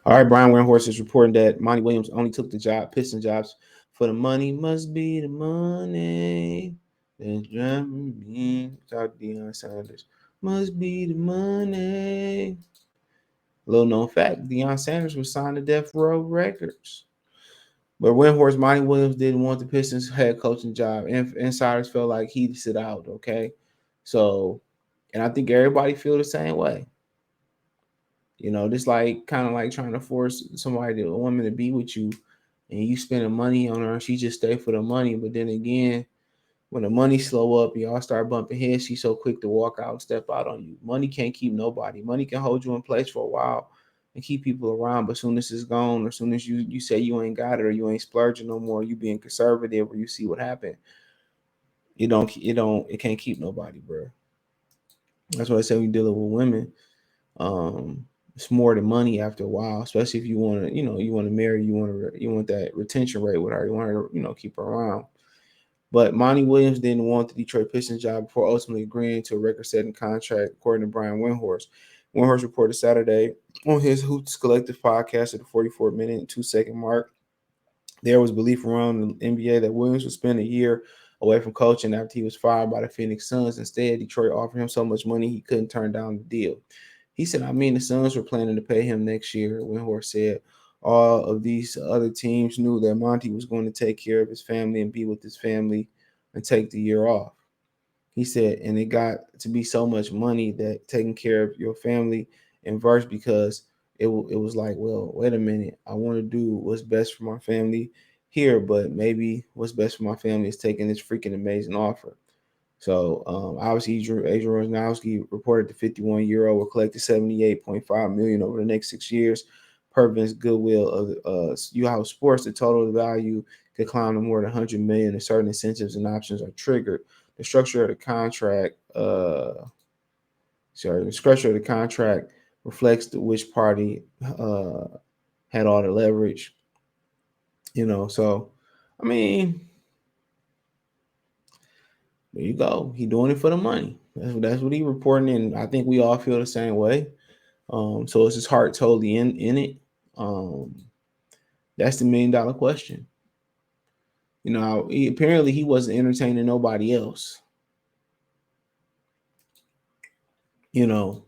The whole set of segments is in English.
All right, Brian Windhorst is reporting that Monty Williams only took the Piston jobs for the money. Must be the money. That's driving me. Talk to Deion Sanders. Must be the money. Little known fact: Deion Sanders was signed to Death Row Records. But Windhorst, Monty Williams didn't want the Pistons head coaching job. And insiders felt like he'd sit out. Okay, so, and I think everybody feel the same way. Just like kind of like trying to force a woman to be with you, and you spending money on her, and she just stay for the money. But then again, when the money slow up, y'all start bumping heads. She's so quick to walk out and step out on you. Money can't keep nobody. Money can hold you in place for a while and keep people around, but soon as it's gone, or soon as you say you ain't got it, or you ain't splurging no more, you being conservative, or you see what happened, it can't keep nobody, bro. That's why I say when you're dealing with women, um, it's more than money after a while, especially if you want to, you want to marry, you want that retention rate with her, you want her to, keep her around. But Monty Williams didn't want the Detroit Pistons job before ultimately agreeing to a record-setting contract, according to Brian Windhorst. Windhorst reported Saturday on his Hoots Collective podcast at the 44-minute and 2-second mark. There was belief around the NBA that Williams would spend a year away from coaching after he was fired by the Phoenix Suns. Instead, Detroit offered him so much money he couldn't turn down the deal. He said, the Suns were planning to pay him next year. Windhorst said all of these other teams knew that Monty was going to take care of his family and be with his family and take the year off. He said, and it got to be so much money that taking care of your family inverse, because it was like, well, wait a minute, I want to do what's best for my family here, but maybe what's best for my family is taking this freaking amazing offer. So obviously, Adrian Wojnarowski reported the 51-year-old will collect $78.5 million over the next 6 years. Per Vince Goodwill of U-House Sports, the total value could climb to more than $100 million, and certain incentives and options are triggered. The structure of the contract, reflects which party had all the leverage. So I mean, there you go. He doing it for the money. That's what he reporting, and I think we all feel the same way. So is his heart totally in it? Um, that's the $1 million question. Apparently he wasn't entertaining nobody else. He wasn't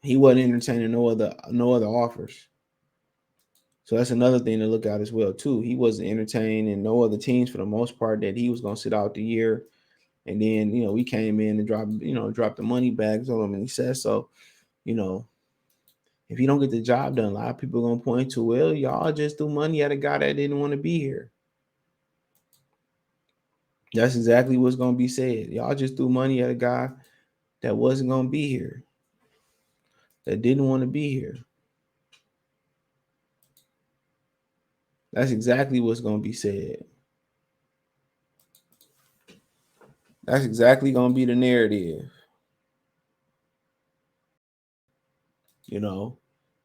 entertaining no other offers. So that's another thing to look at as well too. He wasn't entertaining no other teams for the most part, that he was going to sit out the year. And then, we came in and dropped the money bags on him, and he said so. If you don't get the job done, a lot of people are going to point to, well, y'all just threw money at a guy that didn't want to be here. That's exactly what's going to be said. Y'all just threw money at a guy that wasn't going to be here, that didn't want to be here. That's exactly what's going to be said. That's exactly going to be the narrative.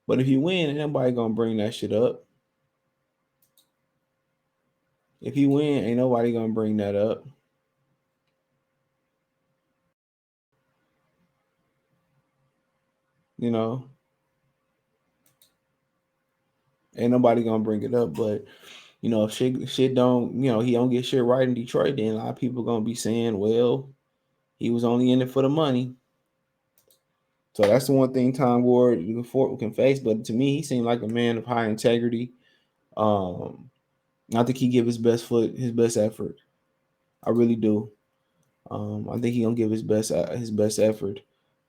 But if you win, ain't nobody going to bring that shit up. If you win, ain't nobody going to bring that up. Ain't nobody going to bring it up. But, if shit don't, he don't get shit right in Detroit, then a lot of people going to be saying, well, he was only in it for the money. So that's the one thing Tom Ward can face. But to me, he seemed like a man of high integrity. I think he give his best effort. I really do. I think he gonna give his best effort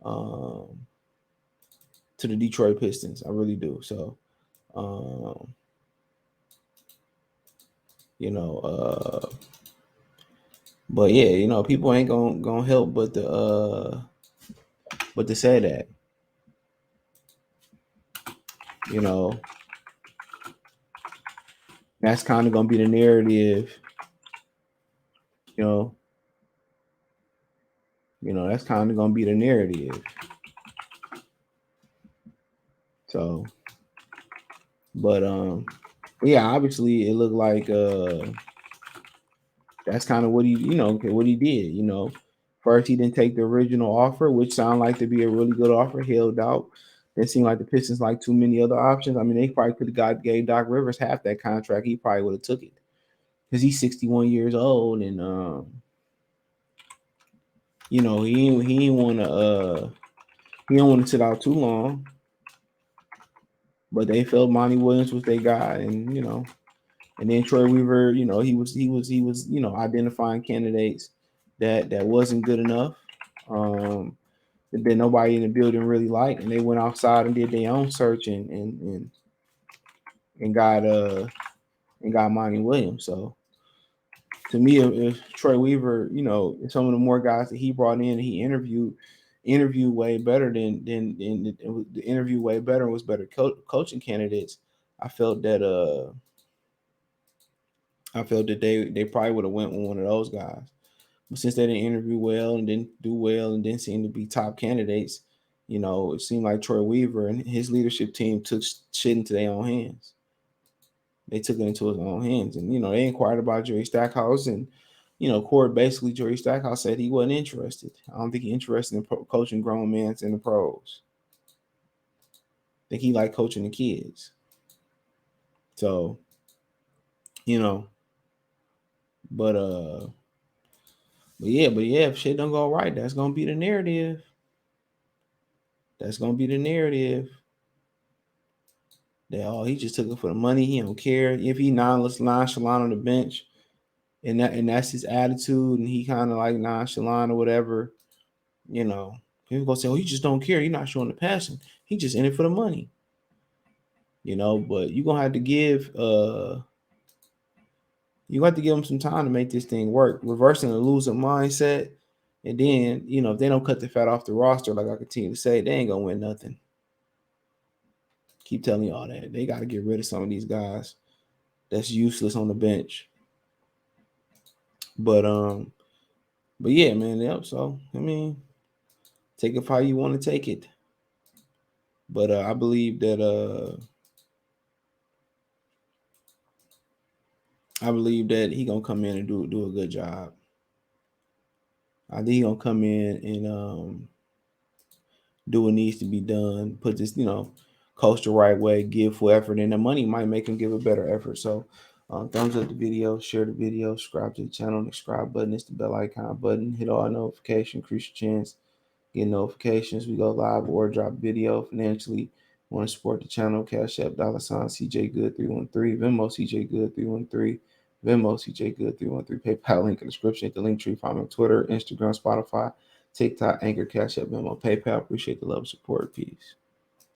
to the Detroit Pistons. I really do. So, but yeah, people ain't gonna help but to say that, that's kind of gonna be the narrative. That's kind of gonna be the narrative. So, but yeah, obviously it looked like that's kind of what he did. First he didn't take the original offer, which sounded like to be a really good offer, held out. It seemed like the Pistons like too many other options. I mean, they probably could have gave Doc Rivers half that contract. He probably would have took it because he's 61 years old, and he ain't want to he don't want to sit out too long. But they felt Monty Williams was their guy, and and then Troy Weaver, he was identifying candidates that wasn't good enough. That nobody in the building really liked, and they went outside and did their own search and got Monty Williams. So to me, if Troy Weaver, some of the more guys that he brought in, he interviewed way better than the interview way better was better coaching candidates. I felt that they probably would have went with one of those guys. But since they didn't interview well and didn't do well and didn't seem to be top candidates, it seemed like Troy Weaver and his leadership team took shit into their own hands. They took it into his own hands. And, they inquired about Jerry Stackhouse. And, Court basically, Jerry Stackhouse said he wasn't interested. I don't think he's interested in coaching grown men in the pros. I think he liked coaching the kids. So, but yeah, if shit don't go right, that's gonna be the narrative. That's gonna be the narrative. That he just took it for the money. He don't care if he nonchalant on the bench, and that's his attitude, and he kind of like nonchalant or whatever. People gonna say, "Oh, you just don't care. You're not showing the passion. He just in it for the money." But you're gonna have to give him some time to make this thing work. Reversing a loser mindset, and then if they don't cut the fat off the roster, like I continue to say, they ain't gonna win nothing. Keep telling you all that. They got to get rid of some of these guys that's useless on the bench. But yeah, man. Yep. So I mean, take it how you want to take it. But I believe that he gonna come in and do a good job. I think he gonna come in and do what needs to be done. Put this, coach the right way, give full effort, and the money might make him give a better effort. So, thumbs up the video, share the video, subscribe to the channel. The subscribe button is the bell icon button. Hit all notifications, increase your chance get notifications. We go live or drop video financially. Want to support the channel? Cash App $ CJ Good 313, Venmo CJ Good 313, Venmo CJ Good 313, PayPal link in the description. Hit the link tree. Follow me on Twitter, Instagram, Spotify, TikTok, Anchor, Cash App, Venmo, PayPal. Appreciate the love, support, peace.